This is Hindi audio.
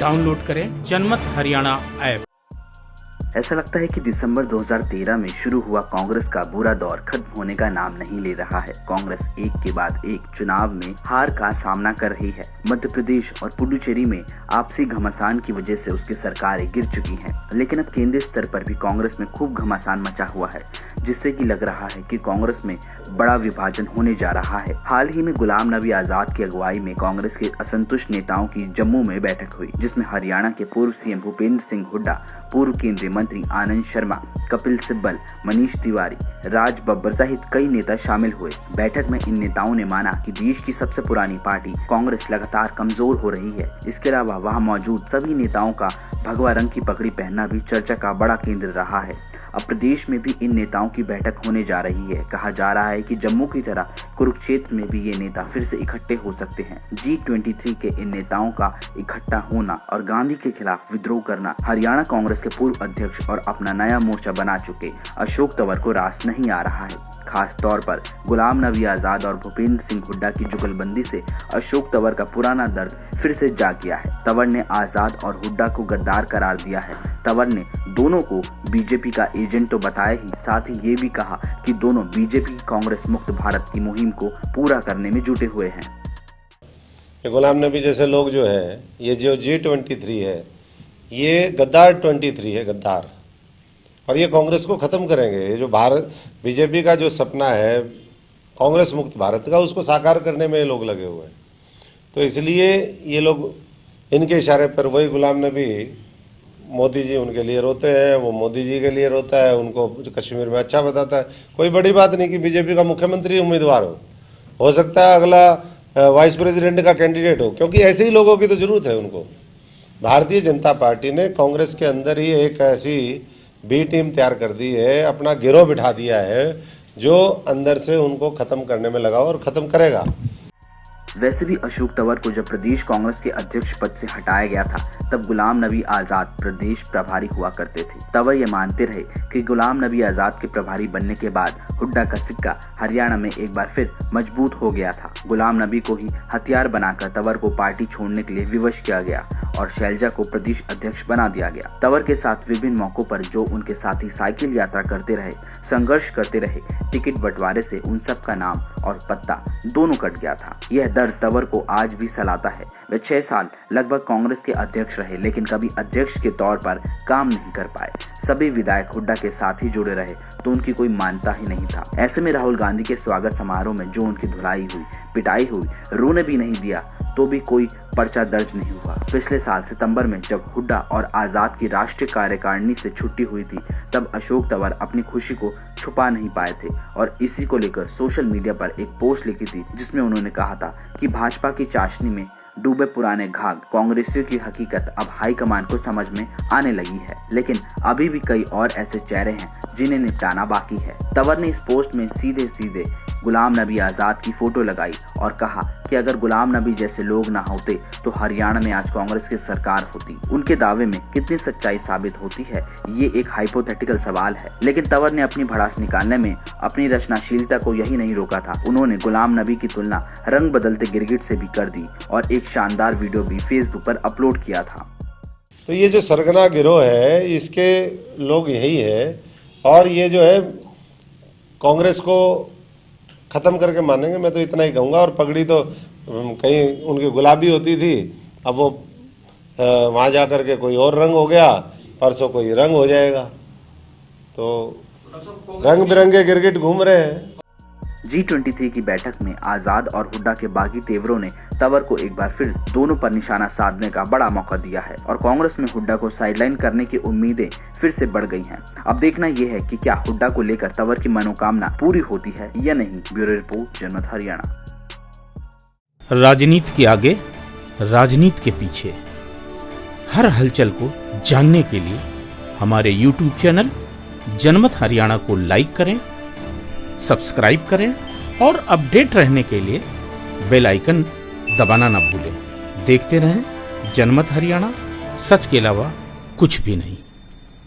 डाउनलोड करें जनमत हरियाणा ऐप। ऐसा लगता है कि दिसंबर 2013 में शुरू हुआ कांग्रेस का बुरा दौर खत्म होने का नाम नहीं ले रहा है। कांग्रेस एक के बाद एक चुनाव में हार का सामना कर रही है। मध्य प्रदेश और पुडुचेरी में आपसी घमासान की वजह से उसकी सरकारें गिर चुकी हैं। लेकिन अब केंद्रीय स्तर पर भी कांग्रेस में खूब घमासान मचा हुआ है, जिससे कि लग रहा है कि कांग्रेस में बड़ा विभाजन होने जा रहा है। हाल ही में गुलाम नबी आजाद की अगुवाई में कांग्रेस के असंतुष्ट नेताओं की जम्मू में बैठक हुई, जिसमें हरियाणा के पूर्व सीएम भूपेंद्र सिंह हुड्डा, पूर्व केंद्रीय मंत्री आनंद शर्मा, कपिल सिब्बल, मनीष तिवारी, राज बब्बर सहित कई नेता शामिल हुए। बैठक में इन नेताओं ने माना कि देश की सबसे पुरानी पार्टी कांग्रेस लगातार कमजोर हो रही है। इसके अलावा वहां मौजूद सभी नेताओं का भगवा रंग की पगड़ी पहनना भी चर्चा का बड़ा केंद्र रहा है। अब प्रदेश में भी इन नेताओं की बैठक होने जा रही है। कहा जा रहा है कि जम्मू की तरह कुरुक्षेत्र में भी ये नेता फिर से इकट्ठे हो सकते हैं। G23 के इन नेताओं का इकट्ठा होना और गांधी के खिलाफ विद्रोह करना हरियाणा कांग्रेस के पूर्व अध्यक्ष और अपना नया मोर्चा बना चुके अशोक तंवर को रास नहीं आ रहा है। खास तौर पर गुलाम नबी आजाद और भूपेंद्र सिंह हुड्डा की जुगलबंदी से अशोक तंवर का पुराना दर्द फिर से जाग गया है। तंवर ने आजाद और हुड्डा को गद्दार करार दिया है। तंवर ने दोनों को बीजेपी का एजेंट तो बताया ही, साथ ही ये भी कहा कि दोनों बीजेपी कांग्रेस मुक्त भारत की मुहिम को पूरा करने में जुटे हुए हैं। ये गुलाम नबी जैसे लोग जो है, ये जो G23 है, ये गद्दार 23 है, गद्दार। और ये कांग्रेस को ख़त्म करेंगे। ये जो भारत बीजेपी का जो सपना है कांग्रेस मुक्त भारत का, उसको साकार करने में ये लोग लगे हुए हैं। तो इसलिए ये लोग, इनके इशारे पर वही गुलाम नबी, मोदी जी उनके लिए रोते हैं, वो मोदी जी के लिए रोता है, उनको कश्मीर में अच्छा बताता है। कोई बड़ी बात नहीं कि बीजेपी का मुख्यमंत्री उम्मीदवार हो सकता है अगला वाइस प्रेसिडेंट का कैंडिडेट हो, क्योंकि ऐसे ही लोगों की तो जरूरत है उनको। भारतीय जनता पार्टी ने कांग्रेस के अंदर ही एक ऐसी बी टीम तैयार कर दी है, अपना गिरोह बिठा दिया है, जो अंदर से उनको खत्म करने में लगा और खत्म करेगा। वैसे भी अशोक तंवर को जब प्रदेश कांग्रेस के अध्यक्ष पद से हटाया गया था, तब गुलाम नबी आजाद प्रदेश प्रभारी हुआ करते थे। तंवर ये मानते रहे कि गुलाम नबी आजाद के प्रभारी बनने के बाद हुड्डा का सिक्का हरियाणा में एक बार फिर मजबूत हो गया था। गुलाम नबी को ही हथियार बनाकर तंवर को पार्टी छोड़ने के लिए विवश किया गया और शैलजा को प्रदेश अध्यक्ष बना दिया गया। तंवर के साथ विभिन्न मौकों पर जो उनके साथी साइकिल यात्रा करते रहे, संघर्ष करते रहे, टिकट बंटवारे से उन सब का नाम और पत्ता दोनों कट गया था। यह दर्द तंवर को आज भी सलाता है। वे 6 साल लगभग कांग्रेस के अध्यक्ष रहे, लेकिन कभी अध्यक्ष के तौर पर काम नहीं कर पाए। सभी विधायक हुड्डा के साथ ही जुड़े रहे, तो उनकी कोई मान्यता ही नहीं था। ऐसे में राहुल गांधी के स्वागत समारोह में जो उनकी धुलाई हुई, पिटाई हुई, रोने भी नहीं दिया, तो भी कोई पर्चा दर्ज नहीं हुआ। पिछले साल सितंबर में जब हुड्डा और आजाद की राष्ट्रीय कार्यकारिणी से छुट्टी हुई थी, तब अशोक तंवर अपनी खुशी को छुपा नहीं पाए थे और इसी को लेकर सोशल मीडिया पर एक पोस्ट लिखी थी, जिसमें उन्होंने कहा था कि भाजपा की चाशनी में डूबे पुराने घाघ कांग्रेसियों की हकीकत अब हाईकमान को समझ में आने लगी है, लेकिन अभी भी कई और ऐसे चेहरे हैं जिन्हें निपटाना बाकी है। तंवर ने इस पोस्ट में सीधे सीधे गुलाम नबी आजाद की फोटो लगाई और कहा कि अगर गुलाम नबी जैसे लोग ना होते तो हरियाणा में आज कांग्रेस की सरकार होती। उनके दावे में कितनी सच्चाई साबित होती है, ये एक हाइपोथेटिकल सवाल है, लेकिन तंवर ने अपनी भड़ास निकालने में अपनी रचनाशीलता को यही नहीं रोका था। उन्होंने गुलाम नबी की तुलना रंग बदलते गिरगिट से भी कर दी और एक शानदार वीडियो भी फेसबुक पर अपलोड किया था। तो ये जो सरगना गिरोह है, इसके लोग यही है, और ये जो है कांग्रेस को ख़त्म करके मानेंगे। मैं तो इतना ही कहूँगा। और पगड़ी तो कहीं उनकी गुलाबी होती थी, अब वो वहाँ जा कर के कोई और रंग हो गया, परसों कोई रंग हो जाएगा। तो रंग बिरंगे गिरगिट घूम रहे हैं। G23 की बैठक में आजाद और हुड्डा के बागी तेवरों ने तंवर को एक बार फिर दोनों पर निशाना साधने का बड़ा मौका दिया है और कांग्रेस में हुड्डा को साइडलाइन करने की उम्मीदें फिर से बढ़ गई हैं। अब देखना यह है कि क्या हुड्डा को लेकर तंवर की मनोकामना पूरी होती है या नहीं। ब्यूरो रिपोर्ट, जनमत हरियाणा। राजनीति के आगे, राजनीति के पीछे, हर हलचल को जानने के लिए हमारे YouTube चैनल जनमत हरियाणा को लाइक करें, सब्सक्राइब करें और अपडेट रहने के लिए बेल आइकन दबाना ना भूलें। देखते रहें जनमत हरियाणा, सच के अलावा कुछ भी नहीं।